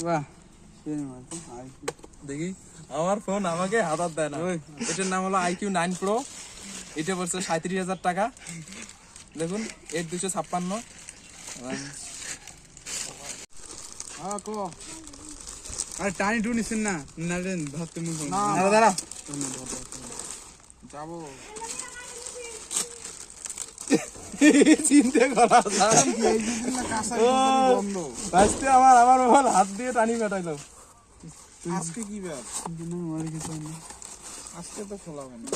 বাহ দেখি আমার ফোন আমাকে হাতার দেয় না। এটার নাম হলো IQ 9 Pro। এটা পড়ছে 37,000 টাকা। দেখুন 8256। হ্যাঁ কো আরে টানি টুনিছেন না না রেন ভাবতে মন না দাঁড়া যাবো চিন্তা করা যায় এই দিন না কাঁচা বন্ধ আজকে আমার মোবাইল হাত দিয়ে টানি কাটাইলো। আজকে কি ব্যাপার না মার কিছু না আজকে তো খোলা হবে না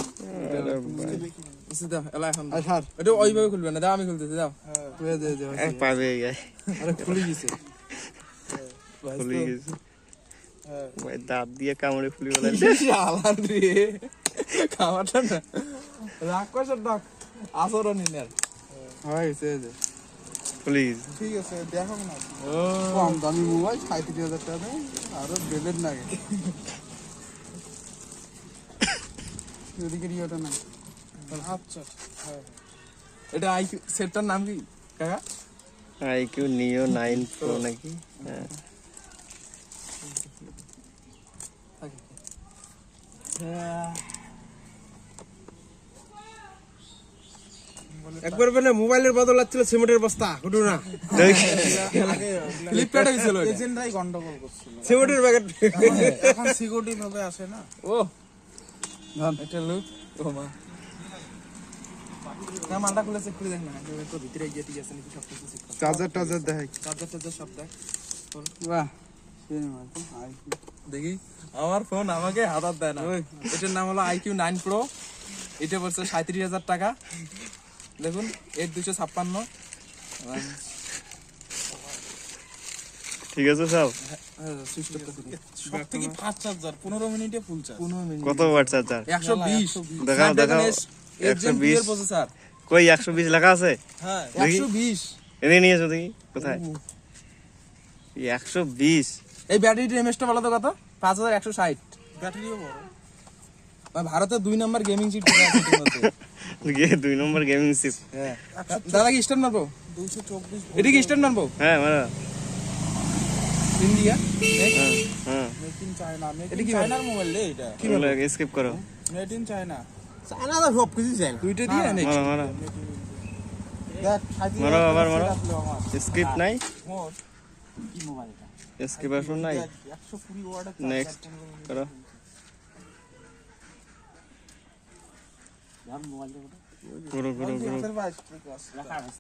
দাও এলা এখন আর স্যার এটা ওইভাবে খুলবে না, দাও আমি খুলতেছি, দাও। হ্যাঁ দে দে পাবে গায় আরে খুলে গেছে খুলে গেছে হ্যাঁ ভাই দাঁত দিয়ে কামড়ে খুলে বলে আলান রে খাওয়াটা না রাক্ষসের ডাক আচরণই না। হয় সে দে খুলে গেছে। ঠিক আছে দেখো না কম দামি মোবাইল 37,000 টাকা দেয় আর বেলের লাগে এদিকে ওটা না আচ্ছা হ্যাঁ এটা IQ সেটটার নাম কি কাকা? IQ Neo 9 Pro নাকি? হ্যাঁ একবার বলে মোবাইলের বদল ছিল সিমেন্টের বস্তা হুডু না ফ্লিপকার্টে হয়েছিল এটা। এজেন্টরাই গন্ডগোল করছিল সিমেন্টের প্যাকেট এখন সিকিউরিটি ভাবে আসে না ও এটা লুক ও মা না মালটা খুলে চেক করে দেখ না, তো ভিতরে গিয়ে ঠিক আছে নাকি সব কিছু চেক কর। চার্জার দেখ চার্জার সব দেখ। বাহ দেখি আমার ফোন আমাকে হাতার দেয় না। এটার নাম হলো IQ 9 Pro। এটা পড়ছে 37,000 টাকা। দেখুন 8256। ঠিক আছে সব। সুইচ করতে দিন। সব থেকে ফাস্ট চার্জার 15 মিনিটে ফুল চার্জ 15 মিনিট। কত ওয়াট চার্জার? 120 দেখাও দেখাও 120 প্রসেসর। কই 120 লেখা আছে? হ্যাঁ দেখি। 120 এনে নিয়ে এসো দেখি কোথায় 120 এই ব্যাটারির এমএসটা বলো তো কত? 5160। ব্যাটারিও বড় ভারতের 2 নম্বর গেমিং চিপ আছে এটার মধ্যে। গিয়ে 2 নম্বর গেমিং চিপ। হ্যাঁ দাদা কি স্ট্যান্ড মারবো? 224 এটা কি স্ট্যান্ড মারবো? হ্যাঁ মারা ইন্ডিয়া হ্যাঁ মেড ইন চায়না মেড এটা ইন কি চায়নার মোবাইল রে এটা কি বলবো? স্কিপ করো মেড ইন চায়না চায়না তো সব কিছু চায় না দুইটা দিয়ে নেক্সট মারা মারা দেখ মারো, আবার মারো। আমার স্কিপ নাই মোর কি মোবাইল এটা স্কিপ আসুন নাই 120 ওয়াটের নেক্সট করো মোবাইল করো করো করো চার্জার 22 লেখা আছে